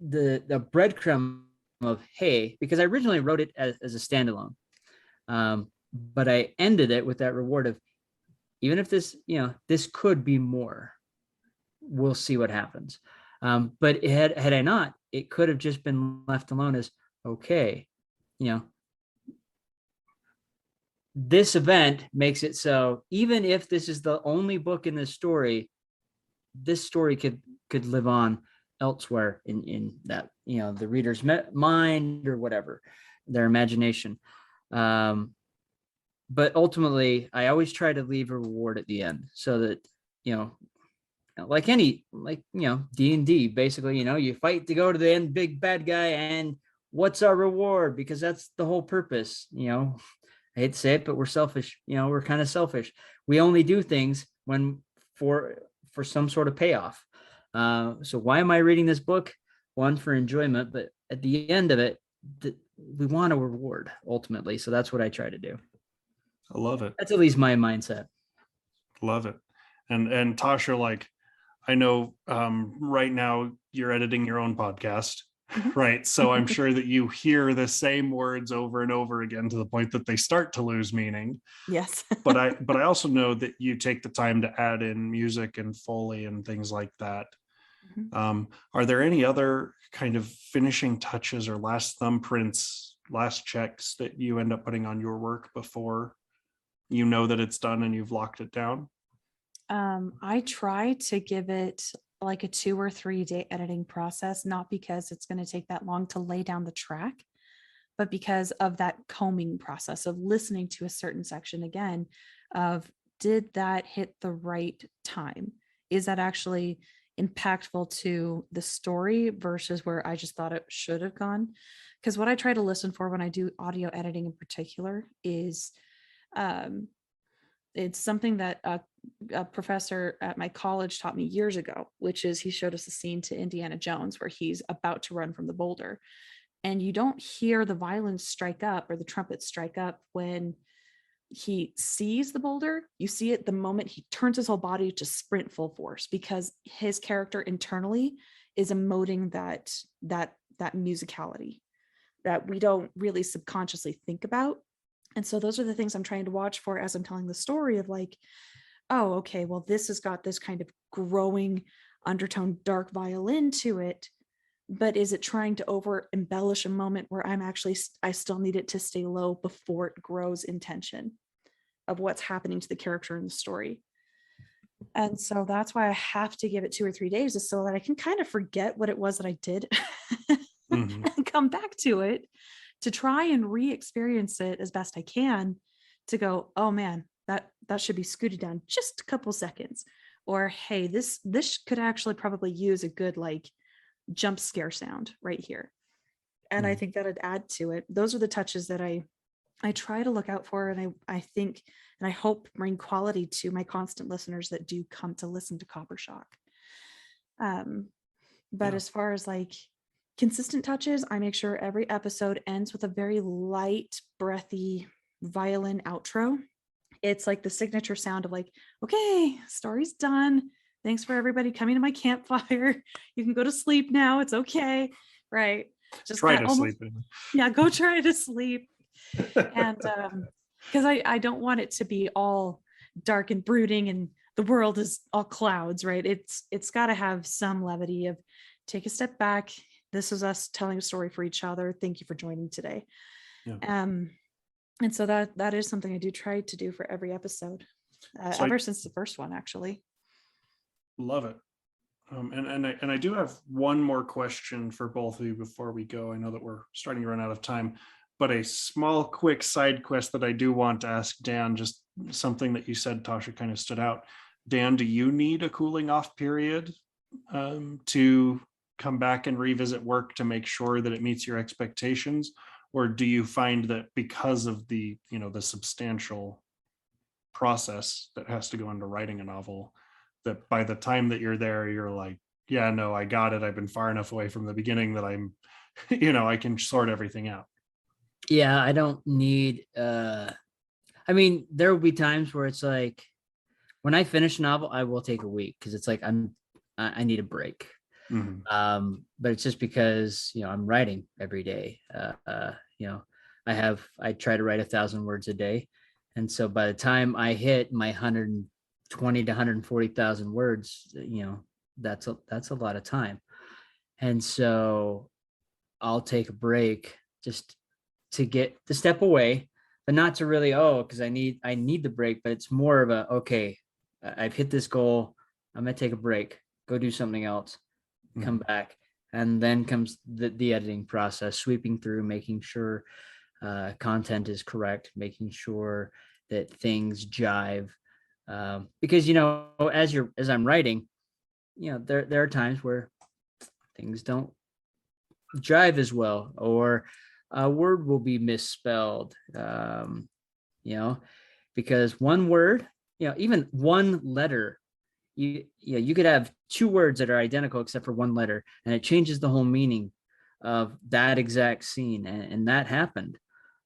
[SPEAKER 2] the breadcrumb of, hey, because I originally wrote it as a standalone. But I ended it with that reward of, even if this, you know, this could be more, we'll see what happens. But had I not, it could have just been left alone as, okay, you know, this event makes it so even if this is the only book in this story could live on elsewhere in that, you know, the reader's mind or whatever, their imagination. But ultimately, I always try to leave a reward at the end, so that, you know, like D&D, basically, you know, you fight to go to the end, big bad guy, and what's our reward? Because that's the whole purpose. You know, I hate to say it, but we're selfish. You know, we're kind of selfish. We only do things when for some sort of payoff. So why am I reading this book? One, for enjoyment, but at the end of it, we want a reward ultimately. So that's what I try to do.
[SPEAKER 3] I love it.
[SPEAKER 2] That's at least my mindset.
[SPEAKER 3] Love it. And Tasha, like, I know right now you're editing your own podcast, right? So I'm sure that you hear the same words over and over again to the point that they start to lose meaning.
[SPEAKER 4] Yes.
[SPEAKER 3] but I also know that you take the time to add in music and Foley and things like that. Are there any other kind of finishing touches or last thumbprints, last checks that you end up putting on your work before you know that it's done and you've locked it down?
[SPEAKER 4] I try to give it like a 2 or 3 day editing process, not because it's going to take that long to lay down the track, but because of that combing process of listening to a certain section again, of did that hit the right time? Is that actually impactful to the story versus where I just thought it should have gone? Because what I try to listen for when I do audio editing in particular is it's something that a professor at my college taught me years ago, which is he showed us a scene to Indiana Jones where he's about to run from the boulder. And you don't hear the violins strike up or the trumpets strike up when he sees the boulder. You see it the moment he turns his whole body to sprint full force, because his character internally is emoting that musicality that we don't really subconsciously think about. And so those are the things I'm trying to watch for as I'm telling the story of like, oh, okay, well, this has got this kind of growing undertone dark violin to it, but is it trying to over embellish a moment where I still need it to stay low before it grows in tension of what's happening to the character in the story. And so that's why I have to give it 2 or 3 days, is so that I can kind of forget what it was that I did and come back to it to try and re-experience it as best I can, to go, oh man, that should be scooted down just a couple seconds. Or, hey, this could actually probably use a good like jump scare sound right here. And I think that'd add to it. Those are the touches that I try to look out for. And I think, and I hope bring quality to my constant listeners that do come to listen to Copper Shock. But as far as like consistent touches, I make sure every episode ends with a very light, breathy violin outro. It's like the signature sound of like, okay, story's done. Thanks for everybody coming to my campfire. You can go to sleep now. It's okay. Right.
[SPEAKER 3] Just try to sleep.
[SPEAKER 4] Yeah, go try to sleep. And because I don't want it to be all dark and brooding and the world is all clouds, right? It's got to have some levity of take a step back. This is us telling a story for each other. Thank you for joining today. Yeah. And so that is something I do try to do for every episode, ever since the first one, actually. Love it.
[SPEAKER 3] And I do have one more question for both of you before we go. I know that we're starting to run out of time, but a small, quick side quest that I do want to ask Dan, just something that you said, Tasha, kind of stood out. Dan, do you need a cooling off period to come back and revisit work to make sure that it meets your expectations? Or do you find that because of the substantial process that has to go into writing a novel, that by the time that you're there, you're like, yeah, no, I got it. I've been far enough away from the beginning that I'm, I can sort everything out.
[SPEAKER 2] Yeah, I don't need, there will be times where it's like, when I finish a novel, I will take a week because it's like, I need a break. Mm-hmm. But it's just because, I'm writing every day. I try to write 1,000 words a day. And so by the time I hit my 120 to 140,000 words, that's a lot of time. And so I'll take a break just to step away, but not to really, because I need the break, but it's more of a, okay, I've hit this goal. I'm going to take a break, go do something else, come back. And then comes the editing process, sweeping through, making sure content is correct, making sure that things jive. Because, as I'm writing, there are times where things don't jive as well, or a word will be misspelled, because one word, even one letter, you could have 2 words that are identical except for one letter, and it changes the whole meaning of that exact scene. And that happened,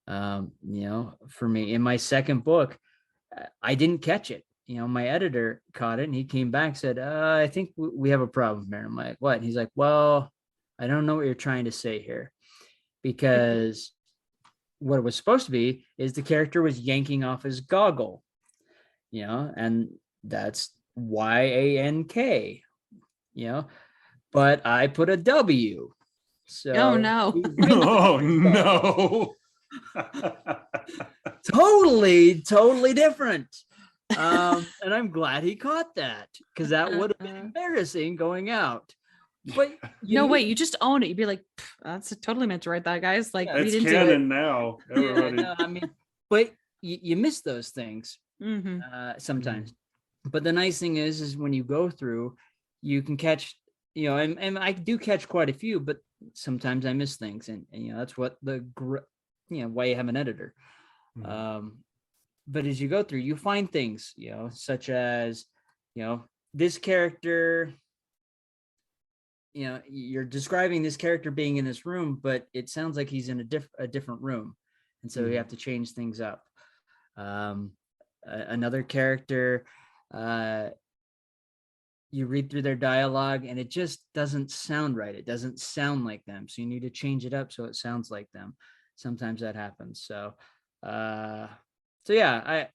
[SPEAKER 2] for me in my second book. I didn't catch it. My editor caught it, and he came back and said, I think we have a problem here. I'm like, what? And he's like, well, I don't know what you're trying to say here, because what it was supposed to be is the character was yanking off his goggle, and that's YANK, but I put a W. So
[SPEAKER 4] oh no.
[SPEAKER 3] Oh no.
[SPEAKER 2] Totally different. And I'm glad he caught that, because that would have been embarrassing going out. But
[SPEAKER 4] wait, you just own it. You'd be like, that's totally meant to write that, guys. Like,
[SPEAKER 3] it's canon now. Everybody.
[SPEAKER 2] But you miss those things sometimes. But the nice thing is when you go through, you can catch, and I do catch quite a few, but sometimes I miss things, and that's what why you have an editor. But as you go through, you find things, such as, this character, you're describing this character being in this room, but it sounds like he's in a different room, and so you have to change things up. Another character, you read through their dialogue and it just doesn't sound right. It doesn't sound like them. So you need to change it up so it sounds like them. Sometimes that happens. So yeah,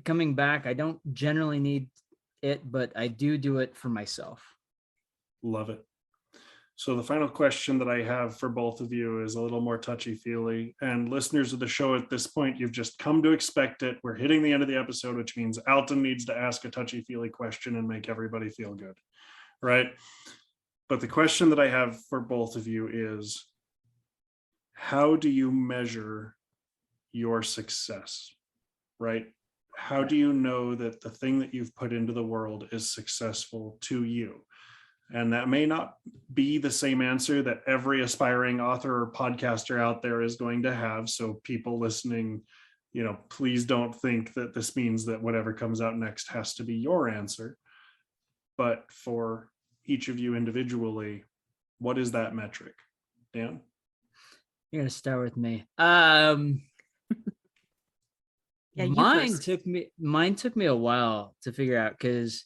[SPEAKER 2] coming back, I don't generally need it, but I do it for myself.
[SPEAKER 3] Love it. So the final question that I have for both of you is a little more touchy-feely. And listeners of the show, at this point, you've just come to expect it. We're hitting the end of the episode, which means Alton needs to ask a touchy-feely question and make everybody feel good, right? But the question that I have for both of you is, how do you measure your success, right? How do you know that the thing that you've put into the world is successful to you? And that may not be the same answer that every aspiring author or podcaster out there is going to have. So people listening, please don't think that this means that whatever comes out next has to be your answer. But for each of you individually, what is that metric? Dan?
[SPEAKER 2] You're going to start with me.
[SPEAKER 4] Yeah, you
[SPEAKER 2] mine
[SPEAKER 4] first.
[SPEAKER 2] took me a while to figure out, because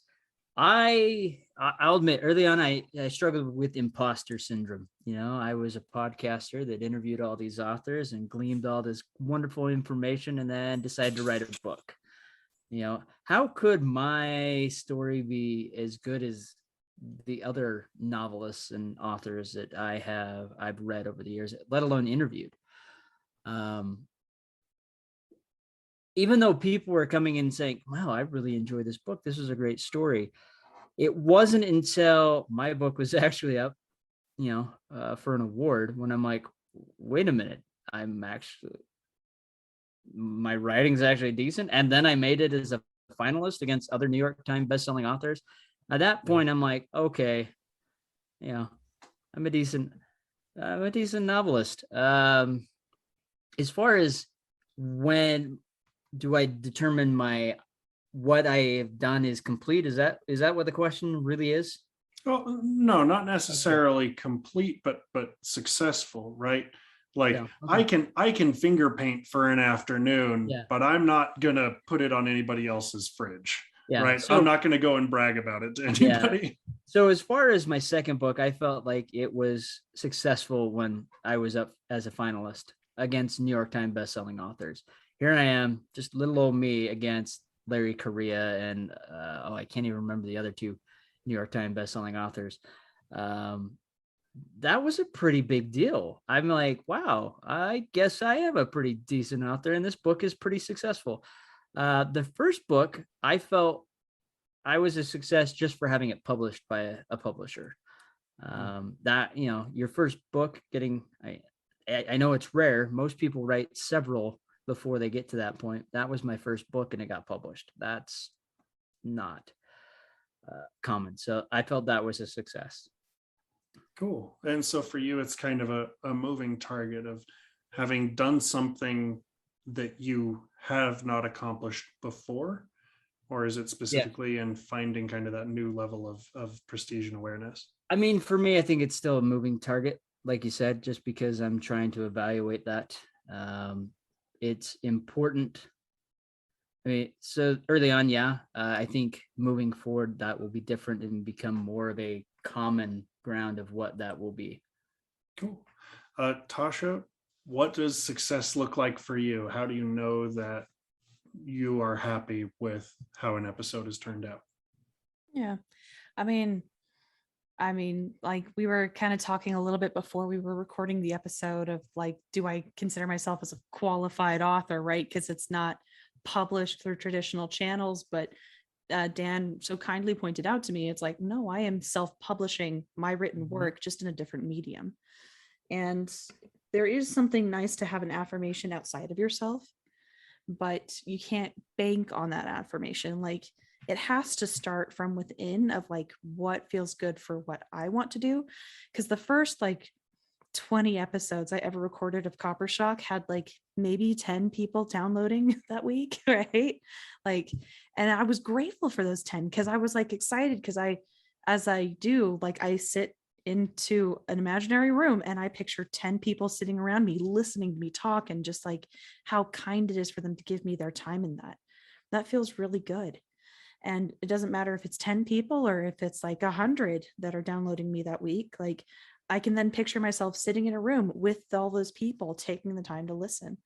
[SPEAKER 2] I'll admit early on I struggled with imposter syndrome. I was a podcaster that interviewed all these authors and gleaned all this wonderful information and then decided to write a book. How could my story be as good as the other novelists and authors that I've read over the years, let alone interviewed? Even though people were coming in saying, wow, I really enjoyed this book, this was a great story, it wasn't until my book was actually up, for an award, when I'm like, wait a minute, my writing's actually decent. And then I made it as a finalist against other New York Times bestselling authors. At that point, I'm like, okay, I'm a decent novelist. As far as when do I determine what I have done is complete? Is that what the question really is?
[SPEAKER 3] Well, no, not necessarily complete, but successful, right? Like,
[SPEAKER 2] Yeah, okay.
[SPEAKER 3] I can finger paint for an afternoon,
[SPEAKER 2] Yeah.
[SPEAKER 3] but I'm not gonna put it on anybody else's fridge,
[SPEAKER 2] Yeah.
[SPEAKER 3] right?
[SPEAKER 2] So,
[SPEAKER 3] I'm not gonna go and brag about it to anybody.
[SPEAKER 2] So as far as my second book, I felt like it was successful when I was up as a finalist against New York Times bestselling authors. Here I am, just little old me against Larry Correia and I can't even remember the other two New York Times bestselling authors. That was a pretty big deal. I'm like, wow, I guess I am a pretty decent author, and this book is pretty successful. The first book, I felt I was a success just for having it published by a publisher. That, your first book getting, I know it's rare. Most people write several before they get to that point. That was my first book and it got published. That's not common. So I felt that was a success.
[SPEAKER 3] Cool. And so for you, it's kind of a moving target of having done something that you have not accomplished before, or is it specifically in finding kind of that new level of prestige and awareness?
[SPEAKER 2] I mean, for me, I think it's still a moving target, like you said, just because I'm trying to evaluate that. It's important. I mean, so early on, I think moving forward, that will be different and become more of a common ground of what that will be.
[SPEAKER 3] Cool. Tasha, what does success look like for you? How do you know that you are happy with how an episode has turned out?
[SPEAKER 4] Yeah. I mean, like we were kind of talking a little bit before we were recording the episode of like, do I consider myself as a qualified author, right? Because it's not published through traditional channels, but Dan so kindly pointed out to me, it's like, no, I am self-publishing my written work just in a different medium. And there is something nice to have an affirmation outside of yourself, but you can't bank on that affirmation. Like, it has to start from within of like what feels good for what I want to do. Because the first like 20 episodes I ever recorded of Copper Shock had like maybe 10 people downloading that week, right? Like, and I was grateful for those 10 because I was like excited because as I do, like I sit into an imaginary room and I picture 10 people sitting around me listening to me talk, and just like how kind it is for them to give me their time in that feels really good. And it doesn't matter if it's 10 people or if it's like 100 that are downloading me that week. Like, I can then picture myself sitting in a room with all those people taking the time to listen.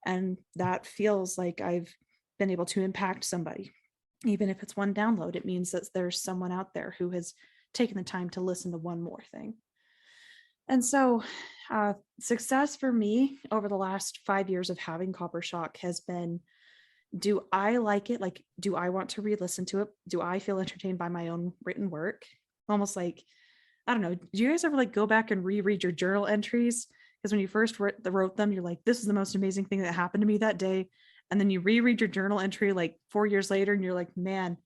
[SPEAKER 4] And that feels like I've been able to impact somebody. Even if it's one download, it means that there's someone out there who has taken the time to listen to one more thing. And so success for me over the last 5 years of having Copper Shock has been, do I like it? Like, do I want to re-listen to it? Do I feel entertained by my own written work? Almost like, I don't know, do you guys ever like go back and reread your journal entries? Because when you first wrote them, you're like, this is the most amazing thing that happened to me that day. And then you reread your journal entry like 4 years later and you're like, man,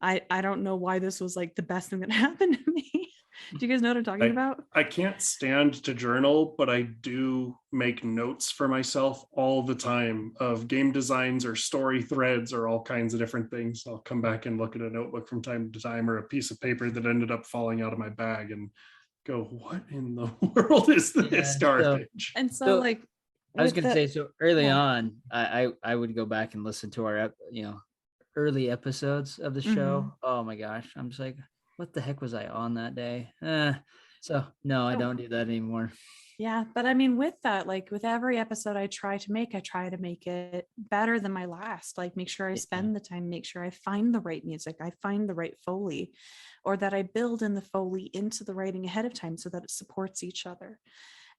[SPEAKER 4] I don't know why this was like the best thing that happened to me. Do you guys know what I'm talking about?
[SPEAKER 3] I can't stand to journal, but I do make notes for myself all the time of game designs or story threads or all kinds of different things. I'll come back and look at a notebook from time to time, or a piece of paper that ended up falling out of my bag, and go, what in the world is this garbage?
[SPEAKER 4] And so like,
[SPEAKER 2] I was going to say, so early
[SPEAKER 4] Yeah.
[SPEAKER 2] on, I would go back and listen to our, early episodes of the show. Oh my gosh. I'm just like, what the heck was I on that day? So no, I don't do that anymore.
[SPEAKER 4] Yeah. But I mean, with that, like with every episode I try to make it better than my last. Like make sure I spend the time, make sure I find the right music, I find the right Foley, or that I build in the Foley into the writing ahead of time so that it supports each other.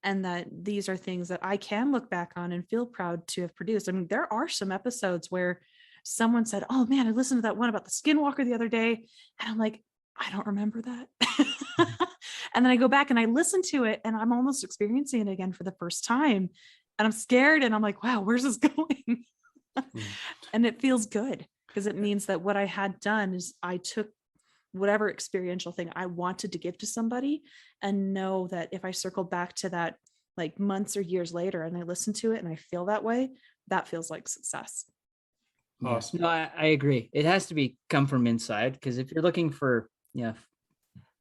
[SPEAKER 4] And that these are things that I can look back on and feel proud to have produced. I mean, there are some episodes where someone said, oh man, I listened to that one about the Skinwalker the other day. And I'm like, I don't remember that. And then I go back and I listen to it and I'm almost experiencing it again for the first time. And I'm scared and I'm like, wow, where's this going? And it feels good because it means that what I had done is I took whatever experiential thing I wanted to give to somebody and know that if I circle back to that like months or years later and I listen to it and I feel that way, that feels like success.
[SPEAKER 3] Awesome.
[SPEAKER 2] No, I agree. It has to come from inside, because if you're looking for,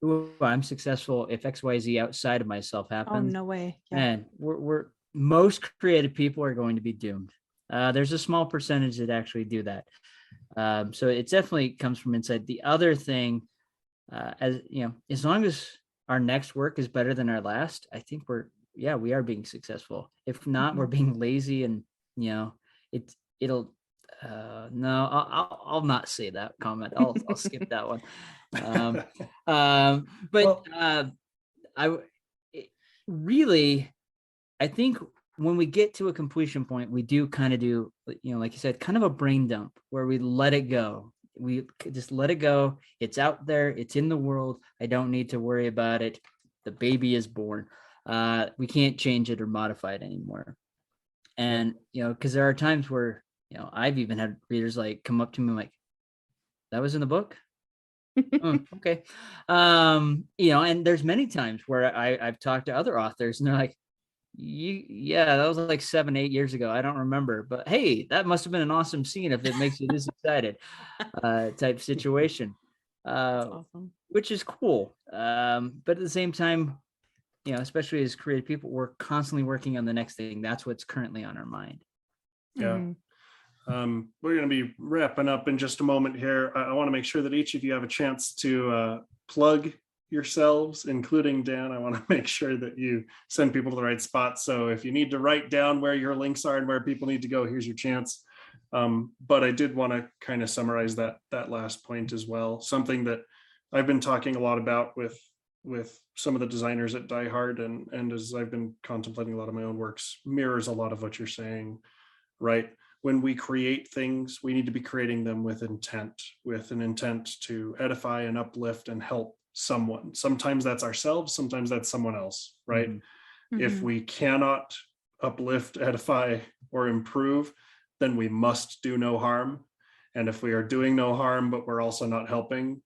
[SPEAKER 2] ooh, I'm successful if XYZ outside of myself happens.
[SPEAKER 4] Oh, no way. Yeah.
[SPEAKER 2] Man, we're most creative people are going to be doomed. There's a small percentage that actually do that. So it definitely comes from inside. The other thing, as long as our next work is better than our last, I think we are being successful. If not, we're being lazy, and it'll. No, I'll not say that comment. I'll skip that one. I think when we get to a completion point, we do kind of do, like you said, kind of a brain dump where we let it go. We just let it go. It's out there. It's in the world. I don't need to worry about it. The baby is born. We can't change it or modify it anymore. And, because there are times where, I've even had readers like come up to me like, that was in the book. Okay. And there's many times where I've talked to other authors and they're like, yeah, that was like 7-8 years ago. I don't remember, but hey, that must have been an awesome scene if it makes you this excited, type situation,
[SPEAKER 4] That's awesome.
[SPEAKER 2] Which is cool. But at the same time, especially as creative people, we're constantly working on the next thing. That's what's currently on our mind.
[SPEAKER 3] Yeah. We're going to be wrapping up in just a moment here. I want to make sure that each of you have a chance to plug yourselves, including Dan. I want to make sure that you send people to the right spot. So if you need to write down where your links are and where people need to go, here's your chance. But I did want to kind of summarize that last point as well. Something that I've been talking a lot about with some of the designers at Die Hard, and as I've been contemplating a lot of my own works, mirrors a lot of what you're saying, right? When we create things, we need to be creating them with an intent to edify and uplift and help someone. Sometimes that's ourselves, sometimes that's someone else, right? Mm-hmm. If we cannot uplift, edify, or improve, then we must do no harm. And if we are doing no harm, but we're also not helping,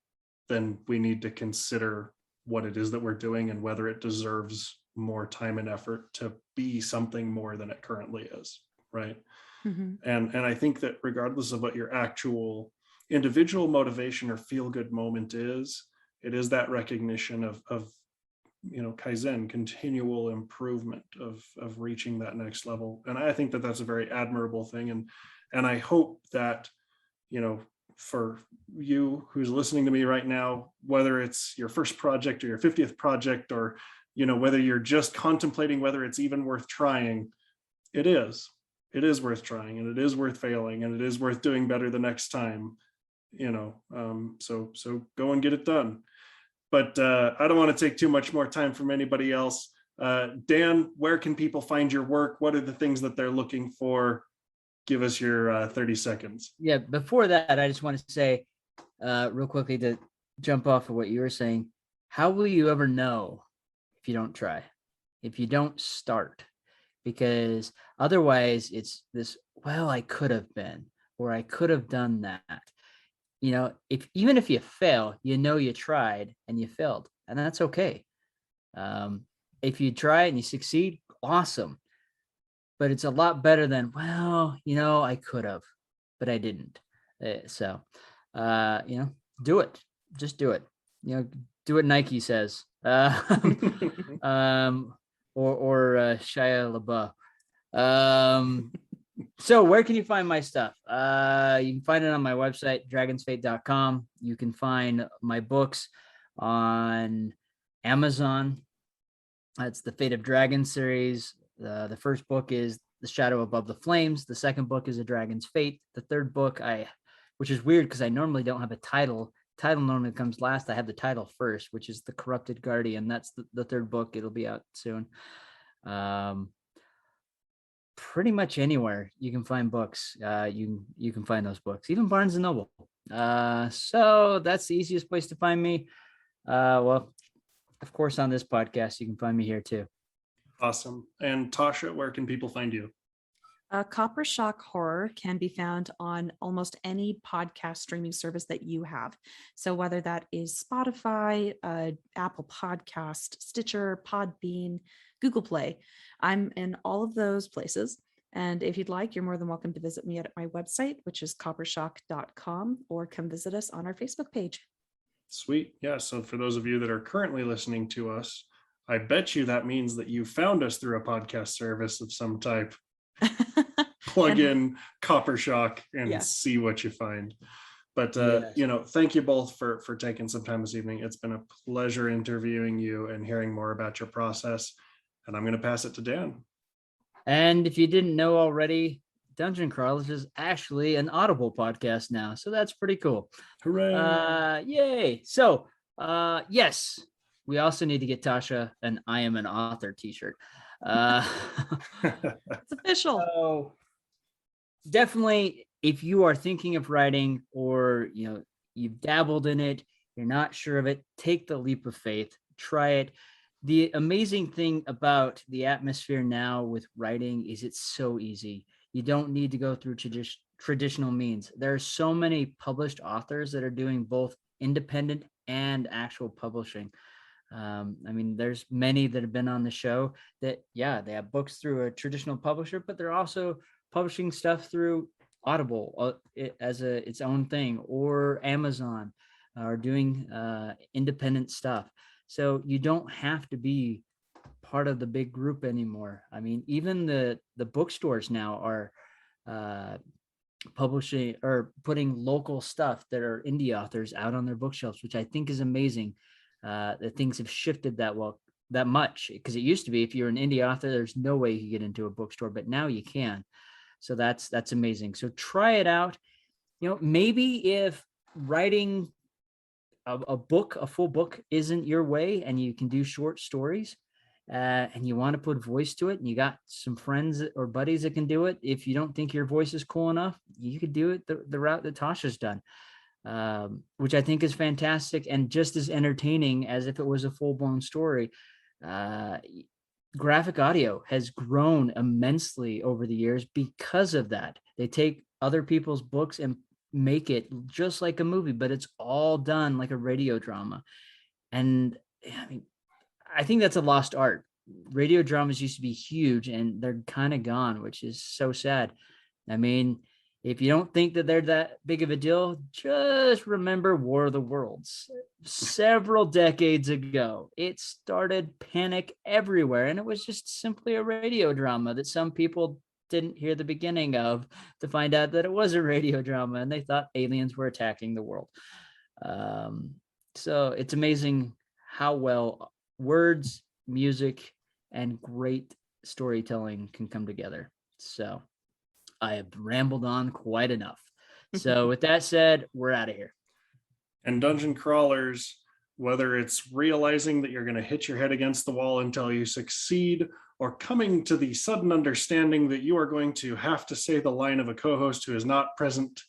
[SPEAKER 3] then we need to consider what it is that we're doing and whether it deserves more time and effort to be something more than it currently is, right? Mm-hmm. And I think that regardless of what your actual individual motivation or feel-good moment is, it is that recognition of Kaizen, continual improvement of reaching that next level. And I think that that's a very admirable thing. And I hope that, for you who's listening to me right now, whether it's your first project or your 50th project, or, whether you're just contemplating whether it's even worth trying, it is worth trying, and it is worth failing, and it is worth doing better the next time, so go and get it done. But I don't want to take too much more time from anybody else. Dan, where can people find your work? What are the things that they're looking for? Give us your 30 seconds.
[SPEAKER 2] Yeah, before that, I just want to say real quickly to jump off of what you were saying. How will you ever know if you don't try, if you don't start? Because otherwise it's this, well, I could have been, or I could have done that. You know, even if you fail, you know you tried and you failed, and that's okay. If you try and you succeed, awesome. But it's a lot better than, well, you know, I could have, but I didn't. So, you know, do it. Just do it. You know, do what Nike says. Or Shia LaBeouf. So where can you find my stuff? You can find it on my website, dragonsfate.com. You can find my books on Amazon. It's the Fate of Dragons series. The first book is The Shadow Above the Flames. The second book is A Dragon's Fate. The third book, which is weird because I normally don't have a title. Title normally comes last. I have the title first, which is The Corrupted Guardian. That's the third book. It'll be out soon. Pretty much anywhere you can find books, you can find those books, even Barnes and Noble. So that's the easiest place to find me. Well, of course, on this podcast, you can find me here too.
[SPEAKER 3] Awesome. And Tasha, where can people find you?
[SPEAKER 4] Copper Shock Horror can be found on almost any podcast streaming service that you have. So whether that is Spotify, Apple Podcast, Stitcher, Podbean, Google Play, I'm in all of those places. And if you'd like, you're more than welcome to visit me at my website, which is coppershock.com, or come visit us on our Facebook page. Sweet.
[SPEAKER 3] Yeah. So for those of you that are currently listening to us, I bet you that means that you found us through a podcast service of some type. Plug in Copper Shock and see what you find. But you know, thank you both for taking some time this evening. It's been a pleasure interviewing you and hearing more about your process. And I'm going to pass it to Dan.
[SPEAKER 2] And if you didn't know already, Dungeon Crawlers is actually an Audible podcast now, so that's pretty cool.
[SPEAKER 3] Hooray!
[SPEAKER 2] Yay! So yes, we also need to get Tasha an I Am an Author t-shirt.
[SPEAKER 4] It's official.
[SPEAKER 2] So definitely, if you are thinking of writing, or you know, you've dabbled in it, you're not sure of it, take the leap of faith, try it. The amazing thing about the atmosphere now with writing is it's so easy. You don't need to go through traditional means. There are so many published authors that are doing both independent and actual publishing. I mean, there's many that have been on the show that, they have books through a traditional publisher, but they're also publishing stuff through Audible as its own thing, or Amazon, or doing independent stuff. So you don't have to be part of the big group anymore. I mean, even the bookstores now are publishing or putting local stuff that are indie authors out on their bookshelves, which I think is amazing. That things have shifted that much, because it used to be if you're an indie author, there's no way you could get into a bookstore, but now you can. So that's amazing. So try it out. You know, maybe if writing a full book isn't your way, and you can do short stories, and you want to put voice to it, and you got some friends or buddies that can do it, if you don't think your voice is cool enough, you could do it the route that Tasha's done, which I think is fantastic and just as entertaining as if it was a full-blown story. Graphic audio has grown immensely over the years because of that. They take other people's books and make it just like a movie, but it's all done like a radio drama. And I mean, I think that's a lost art. Radio dramas used to be huge, and they're kind of gone, which is so sad. I mean, if you don't think that they're that big of a deal, just remember War of the Worlds. Several decades ago, it started panic everywhere, and it was just simply a radio drama that some people didn't hear the beginning of to find out that it was a radio drama, and they thought aliens were attacking the world. So it's amazing how well words, music, and great storytelling can come together. So I have rambled on quite enough. So with that said, we're out of here.
[SPEAKER 3] And Dungeon Crawlers whether it's realizing that you're going to hit your head against the wall until you succeed, or coming to the sudden understanding that you are going to have to say the line of a co-host who is not present.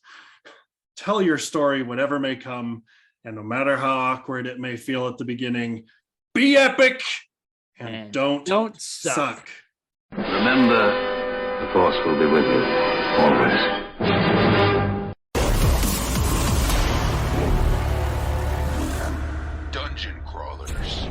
[SPEAKER 3] Tell your story, whatever may come, and no matter how awkward it may feel at the beginning, be epic and don't suck.
[SPEAKER 5] Remember, the Force will be with you, always.
[SPEAKER 6] Dungeon Crawlers.